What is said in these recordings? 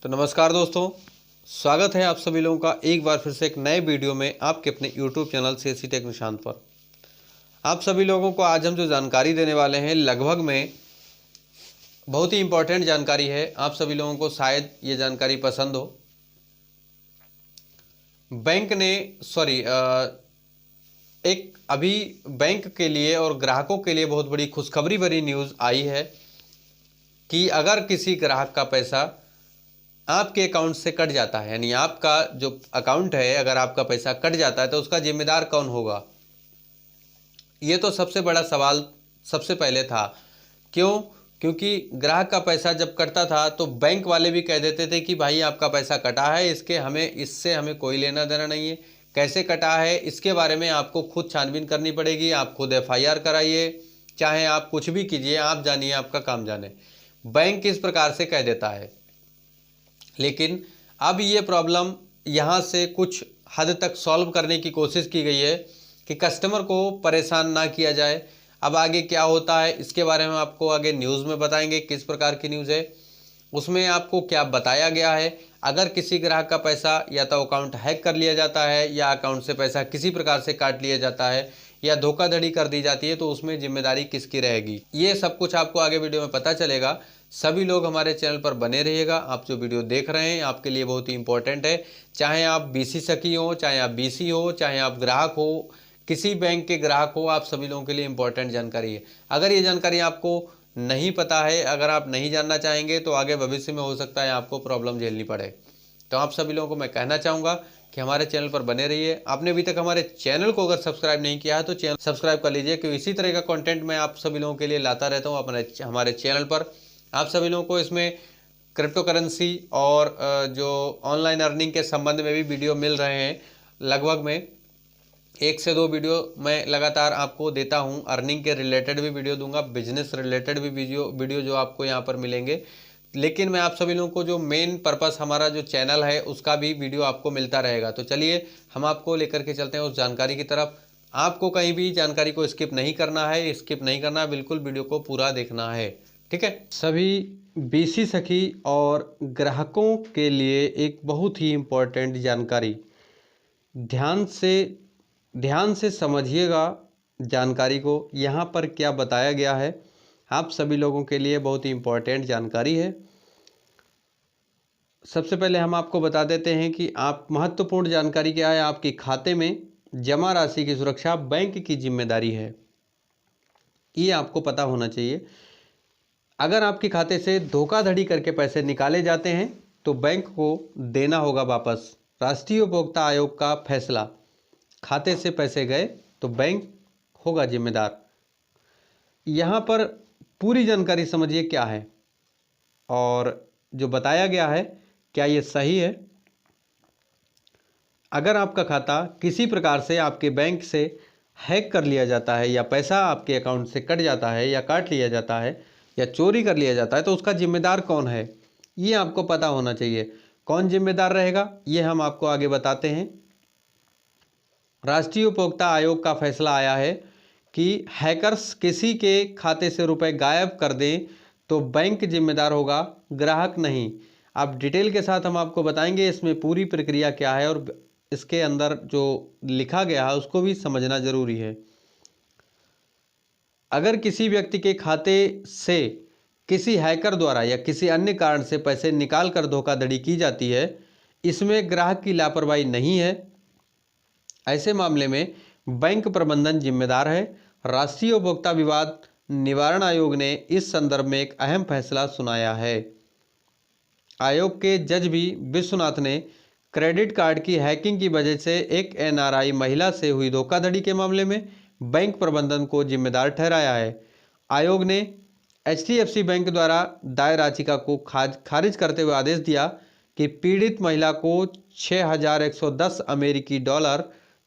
तो नमस्कार दोस्तों, स्वागत है आप सभी लोगों का एक बार फिर से एक नए वीडियो में आपके अपने YouTube channel CSC tech Nishant पर। आप सभी लोगों को आज हम जो जानकारी देने वाले हैं लगभग में बहुत ही इम्पोर्टेंट जानकारी है। आप सभी लोगों को शायद ये जानकारी पसंद हो। बैंक ने एक अभी बैंक के लिए और ग्राहकों के लिए बहुत बड़ी खुशखबरी भरी न्यूज़ आई है कि अगर किसी ग्राहक का पैसा आपके अकाउंट से कट जाता है, यानी आपका जो अकाउंट है अगर आपका पैसा कट जाता है तो उसका जिम्मेदार कौन होगा। ये तो सबसे बड़ा सवाल सबसे पहले था। क्यों? क्योंकि ग्राहक का पैसा जब कटता था तो बैंक वाले भी कह देते थे कि भाई आपका पैसा कटा है, इससे हमें कोई लेना देना नहीं है। कैसे कटा है इसके बारे में आपको खुद छानबीन करनी पड़ेगी, आप खुद FIR कराइए, चाहे आप कुछ भी कीजिए, आप जानिए, आपका काम जाने। बैंक इस प्रकार से कह देता है। लेकिन अब ये प्रॉब्लम यहाँ से कुछ हद तक सॉल्व करने की कोशिश की गई है कि कस्टमर को परेशान ना किया जाए। अब आगे क्या होता है इसके बारे में आपको आगे न्यूज़ में बताएंगे। किस प्रकार की न्यूज़ है, उसमें आपको क्या बताया गया है। अगर किसी ग्राहक का पैसा या तो अकाउंट हैक कर लिया जाता है या अकाउंट से पैसा किसी प्रकार से काट लिया जाता है या धोखाधड़ी कर दी जाती है तो उसमें जिम्मेदारी किसकी रहेगी, ये सब कुछ आपको आगे वीडियो में पता चलेगा। सभी लोग हमारे चैनल पर बने रहिएगा। आप जो वीडियो देख रहे हैं आपके लिए बहुत ही इंपॉर्टेंट है। चाहे आप BC सखी हो, चाहे आप BC हो, चाहे आप ग्राहक हो, किसी बैंक के ग्राहक हो, आप सभी लोगों के लिए इंपॉर्टेंट जानकारी है। अगर ये जानकारी आपको नहीं पता है, अगर आप नहीं जानना चाहेंगे तो आगे भविष्य में हो सकता है आपको प्रॉब्लम झेलनी पड़े। तो आप सभी लोगों को मैं कहना चाहूँगा कि हमारे चैनल पर बने रहिए। आपने अभी तक हमारे चैनल को अगर सब्सक्राइब नहीं किया है तो चैनल सब्सक्राइब कर लीजिए, क्योंकि इसी तरह का कंटेंट मैं आप सभी लोगों के लिए लाता रहता हूँ हमारे चैनल पर। आप सभी लोगों को इसमें क्रिप्टो करेंसी और जो ऑनलाइन अर्निंग के संबंध में भी वीडियो मिल रहे हैं। लगभग में 1 से 2 वीडियो मैं लगातार आपको देता हूं। अर्निंग के रिलेटेड भी वीडियो दूंगा, बिजनेस रिलेटेड भी वीडियो जो आपको यहां पर मिलेंगे। लेकिन मैं आप सभी लोगों को जो मेन पर्पस हमारा जो चैनल है उसका भी वीडियो आपको मिलता रहेगा। तो चलिए हम आपको लेकर के चलते हैं उस जानकारी की तरफ। आपको कहीं भी जानकारी को स्किप नहीं करना है, बिल्कुल वीडियो को पूरा देखना है, ठीक है। सभी BC सखी और ग्राहकों के लिए एक बहुत ही इम्पोर्टेंट जानकारी, ध्यान से समझिएगा जानकारी को। यहाँ पर क्या बताया गया है आप सभी लोगों के लिए बहुत ही इम्पोर्टेंट जानकारी है। सबसे पहले हम आपको बता देते हैं कि आप महत्वपूर्ण जानकारी क्या है। आपके खाते में जमा राशि की सुरक्षा बैंक की जिम्मेदारी है, ये आपको पता होना चाहिए। अगर आपके खाते से धोखाधड़ी करके पैसे निकाले जाते हैं तो बैंक को देना होगा वापस। राष्ट्रीय उपभोक्ता आयोग का फैसला, खाते से पैसे गए तो बैंक होगा जिम्मेदार। यहाँ पर पूरी जानकारी समझिए क्या है और जो बताया गया है क्या ये सही है। अगर आपका खाता किसी प्रकार से आपके बैंक से हैक कर लिया जाता है या पैसा आपके अकाउंट से कट जाता है या काट लिया जाता है या चोरी कर लिया जाता है तो उसका जिम्मेदार कौन है, ये आपको पता होना चाहिए। कौन जिम्मेदार रहेगा ये हम आपको आगे बताते हैं। राष्ट्रीय उपभोक्ता आयोग का फैसला आया है कि हैकर्स किसी के खाते से रुपए गायब कर दें तो बैंक जिम्मेदार होगा, ग्राहक नहीं। अब डिटेल के साथ हम आपको बताएंगे इसमें पूरी प्रक्रिया क्या है और इसके अंदर जो लिखा गया है उसको भी समझना जरूरी है। अगर किसी व्यक्ति के खाते से किसी हैकर द्वारा या किसी अन्य कारण से पैसे निकाल कर धोखाधड़ी की जाती है, इसमें ग्राहक की लापरवाही नहीं है, ऐसे मामले में बैंक प्रबंधन जिम्मेदार है। राष्ट्रीय उपभोक्ता विवाद निवारण आयोग ने इस संदर्भ में एक अहम फैसला सुनाया है। आयोग के जज भी विश्वनाथ ने क्रेडिट कार्ड की हैकिंग की वजह से एक NRI महिला से हुई धोखाधड़ी के मामले में बैंक प्रबंधन को जिम्मेदार ठहराया है। आयोग ने HDFC बैंक द्वारा दायर याचिका को खारिज करते हुए आदेश दिया कि पीड़ित महिला को 6,110 अमेरिकी डॉलर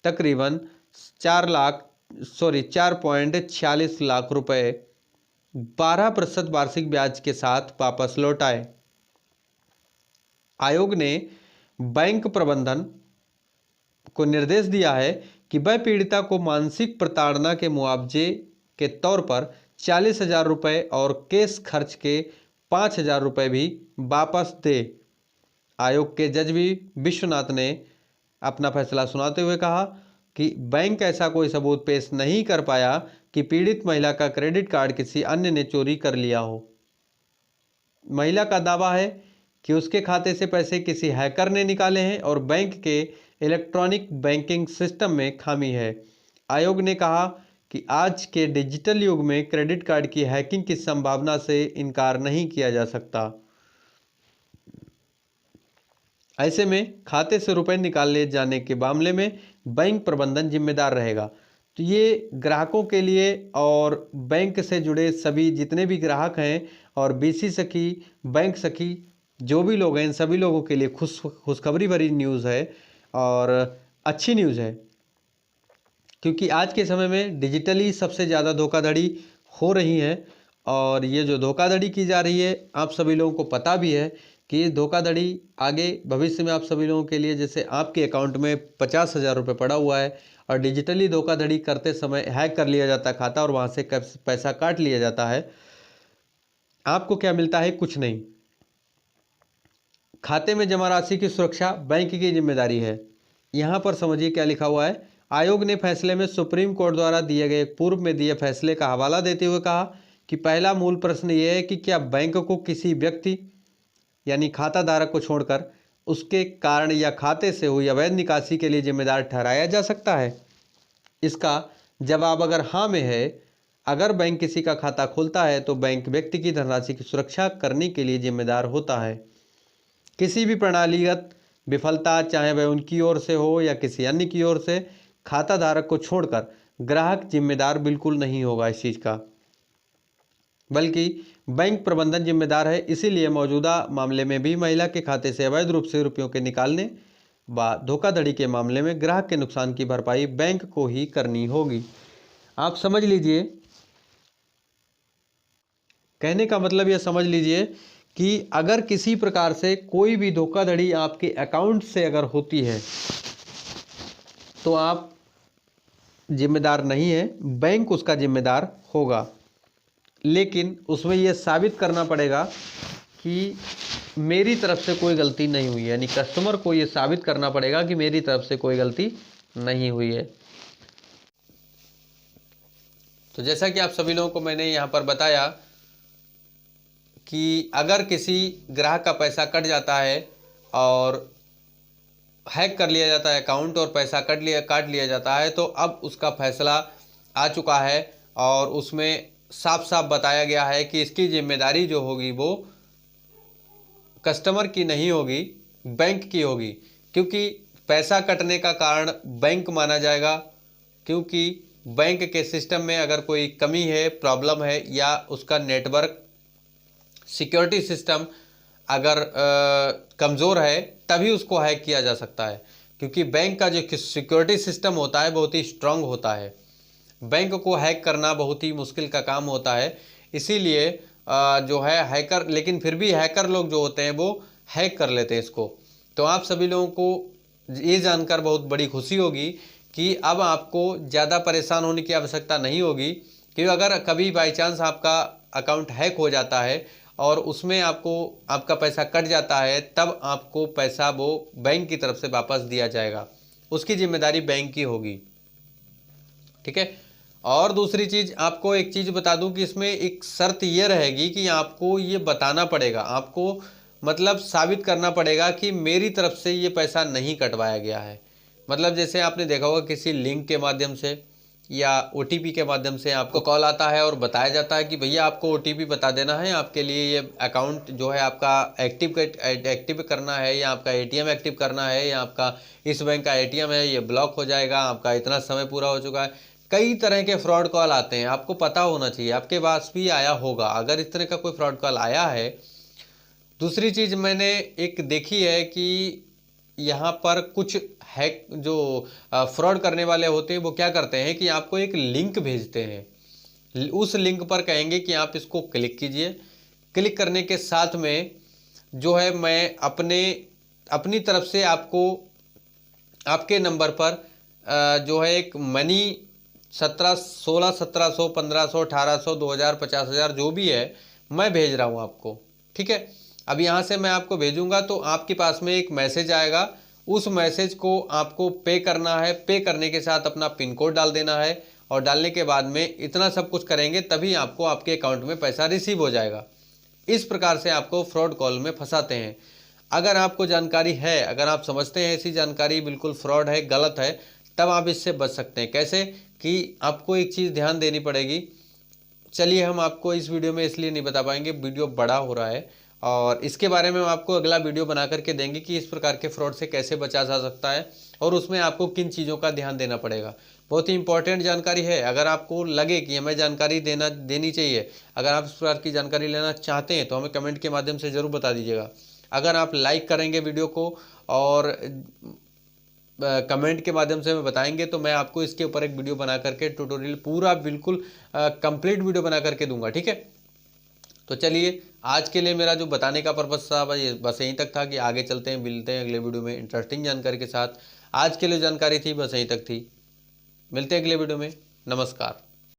तकरीबन 4.46 लाख रुपए 12% वार्षिक ब्याज के साथ वापस लौटाए। आयोग ने बैंक प्रबंधन को निर्देश दिया है कि वह पीड़िता को मानसिक प्रताड़ना के मुआवजे के तौर पर 40,000 रुपये और केस खर्च के 5,000 रुपये भी वापस दे। आयोग के जज वी विश्वनाथ ने अपना फैसला सुनाते हुए कहा कि बैंक ऐसा कोई सबूत पेश नहीं कर पाया कि पीड़ित महिला का क्रेडिट कार्ड किसी अन्य ने चोरी कर लिया हो। महिला का दावा है कि उसके खाते से पैसे किसी हैकर ने निकाले हैं और बैंक के इलेक्ट्रॉनिक बैंकिंग सिस्टम में खामी है। आयोग ने कहा कि आज के डिजिटल युग में क्रेडिट कार्ड की हैकिंग की संभावना से इनकार नहीं किया जा सकता। ऐसे में खाते से रुपए निकाले जाने के मामले में बैंक प्रबंधन जिम्मेदार रहेगा। तो ये ग्राहकों के लिए और बैंक से जुड़े सभी जितने भी ग्राहक हैं और बीसी सखी, बैंक सखी, जो भी लोग हैं, इन सभी लोगों के लिए खुशखबरी भरी न्यूज़ है और अच्छी न्यूज़ है, क्योंकि आज के समय में डिजिटली सबसे ज़्यादा धोखाधड़ी हो रही है। और ये जो धोखाधड़ी की जा रही है, आप सभी लोगों को पता भी है कि ये धोखाधड़ी आगे भविष्य में आप सभी लोगों के लिए, जैसे आपके अकाउंट में 50,000 रुपये पड़ा हुआ है और डिजिटली धोखाधड़ी करते समय हैक कर लिया जाता है खाता और वहाँ से पैसा काट लिया जाता है, आपको क्या मिलता है? कुछ नहीं। खाते में जमा राशि की सुरक्षा बैंक की जिम्मेदारी है। यहाँ पर समझिए क्या लिखा हुआ है। आयोग ने फैसले में सुप्रीम कोर्ट द्वारा दिए गए पूर्व में दिए फैसले का हवाला देते हुए कहा कि पहला मूल प्रश्न ये है कि क्या बैंक को किसी व्यक्ति यानी खाता धारक को छोड़कर उसके कारण या खाते से हुई अवैध निकासी के लिए जिम्मेदार ठहराया जा सकता है? इसका जवाब अगर हाँ में है। अगर बैंक किसी का खाता खोलता है तो बैंक व्यक्ति की धनराशि की सुरक्षा करने के लिए जिम्मेदार होता है। किसी भी प्रणालीगत विफलता, चाहे वह उनकी ओर से हो या किसी अन्य की ओर से, खाता धारक को छोड़कर ग्राहक जिम्मेदार बिल्कुल नहीं होगा इस चीज़ का, बल्कि बैंक प्रबंधन जिम्मेदार है। इसीलिए मौजूदा मामले में भी महिला के खाते से अवैध रूप से रुपयों के निकालने व धोखाधड़ी के मामले में ग्राहक के नुकसान की भरपाई बैंक को ही करनी होगी। आप समझ लीजिए, कहने का मतलब यह समझ लीजिए कि अगर किसी प्रकार से कोई भी धोखाधड़ी आपके अकाउंट से अगर होती है तो आप जिम्मेदार नहीं है, बैंक उसका जिम्मेदार होगा। लेकिन उसमें यह साबित करना पड़ेगा कि मेरी तरफ से कोई गलती नहीं हुई है, यानी कस्टमर को यह साबित करना पड़ेगा कि मेरी तरफ से कोई गलती नहीं हुई है। तो जैसा कि आप सभी लोगों को मैंने यहाँ पर बताया कि अगर किसी ग्राहक का पैसा कट जाता है और हैक कर लिया जाता है अकाउंट और पैसा काट लिया जाता है, तो अब उसका फैसला आ चुका है और उसमें साफ साफ बताया गया है कि इसकी जिम्मेदारी जो होगी वो कस्टमर की नहीं होगी, बैंक की होगी। क्योंकि पैसा कटने का कारण बैंक माना जाएगा, क्योंकि बैंक के सिस्टम में अगर कोई कमी है, प्रॉब्लम है, या उसका नेटवर्क सिक्योरिटी सिस्टम अगर कमज़ोर है, तभी उसको हैक किया जा सकता है। क्योंकि बैंक का जो सिक्योरिटी सिस्टम होता है बहुत ही स्ट्रांग होता है, बैंक को हैक करना बहुत ही मुश्किल का काम होता है। इसीलिए जो है हैकर, लेकिन फिर भी हैकर लोग जो होते हैं वो हैक कर लेते हैं इसको। तो आप सभी लोगों को ये जानकर बहुत बड़ी खुशी होगी कि अब आपको ज़्यादा परेशान होने की आवश्यकता नहीं होगी। कि अगर कभी बाई चांस आपका अकाउंट हैक हो जाता है और उसमें आपका पैसा कट जाता है, तब आपको पैसा वो बैंक की तरफ से वापस दिया जाएगा, उसकी जिम्मेदारी बैंक की होगी। ठीक है। और दूसरी चीज़, आपको एक चीज़ बता दूं कि इसमें एक शर्त ये रहेगी कि आपको ये बताना पड़ेगा, आपको मतलब साबित करना पड़ेगा कि मेरी तरफ से ये पैसा नहीं कटवाया गया है। मतलब जैसे आपने देखा होगा किसी लिंक के माध्यम से या OTP के माध्यम से आपको कॉल आता है और बताया जाता है कि भैया आपको OTP बता देना है, आपके लिए ये अकाउंट जो है आपका एक्टिव करना है, या आपका ATM एक्टिव करना है, या आपका इस बैंक का ATM है ये ब्लॉक हो जाएगा, आपका इतना समय पूरा हो चुका है। कई तरह के फ्रॉड कॉल आते हैं, आपको पता होना चाहिए, आपके पास भी आया होगा अगर इस तरह का कोई फ्रॉड कॉल आया है। दूसरी चीज़ मैंने एक देखी है कि यहाँ पर कुछ हैक जो फ्रॉड करने वाले होते हैं वो क्या करते हैं कि आपको एक लिंक भेजते हैं, उस लिंक पर कहेंगे कि आप इसको क्लिक कीजिए। क्लिक करने के साथ में जो है मैं अपनी तरफ से आपको आपके नंबर पर जो है एक मनी 1600, 1700, 1500, 1800, 2000, 50,000 जो भी है मैं भेज रहा हूँ आपको। ठीक है। अब यहाँ से मैं आपको भेजूंगा तो आपके पास में एक मैसेज आएगा, उस मैसेज को आपको पे करना है। पे करने के साथ अपना पिन कोड डाल देना है और डालने के बाद में इतना सब कुछ करेंगे तभी आपको आपके अकाउंट में पैसा रिसीव हो जाएगा। इस प्रकार से आपको फ्रॉड कॉल में फंसाते हैं। अगर आपको जानकारी है, अगर आप समझते हैं ऐसी जानकारी बिल्कुल फ्रॉड है, गलत है, तब आप इससे बच सकते हैं। कैसे कि आपको एक चीज़ ध्यान देनी पड़ेगी। चलिए हम आपको इस वीडियो में इसलिए नहीं बता पाएंगे, वीडियो बड़ा हो रहा है और इसके बारे में हम आपको अगला वीडियो बना करके देंगे कि इस प्रकार के फ्रॉड से कैसे बचा जा सकता है और उसमें आपको किन चीज़ों का ध्यान देना पड़ेगा। बहुत ही इंपॉर्टेंट जानकारी है। अगर आपको लगे कि हमें जानकारी देनी चाहिए, अगर आप इस प्रकार की जानकारी लेना चाहते हैं तो हमें कमेंट के माध्यम से ज़रूर बता दीजिएगा। अगर आप लाइक करेंगे वीडियो को और कमेंट के माध्यम से हमें बताएंगे तो मैं आपको इसके ऊपर एक वीडियो बना करके ट्यूटोरियल पूरा बिल्कुल कंप्लीट वीडियो बना करके दूंगा, ठीक है। तो चलिए आज के लिए मेरा जो बताने का पर्पस था बस यहीं तक था कि आगे चलते हैं, मिलते हैं अगले वीडियो में इंटरेस्टिंग जानकारी के साथ। आज के लिए जानकारी थी बस यहीं तक थी। मिलते हैं अगले वीडियो में। नमस्कार।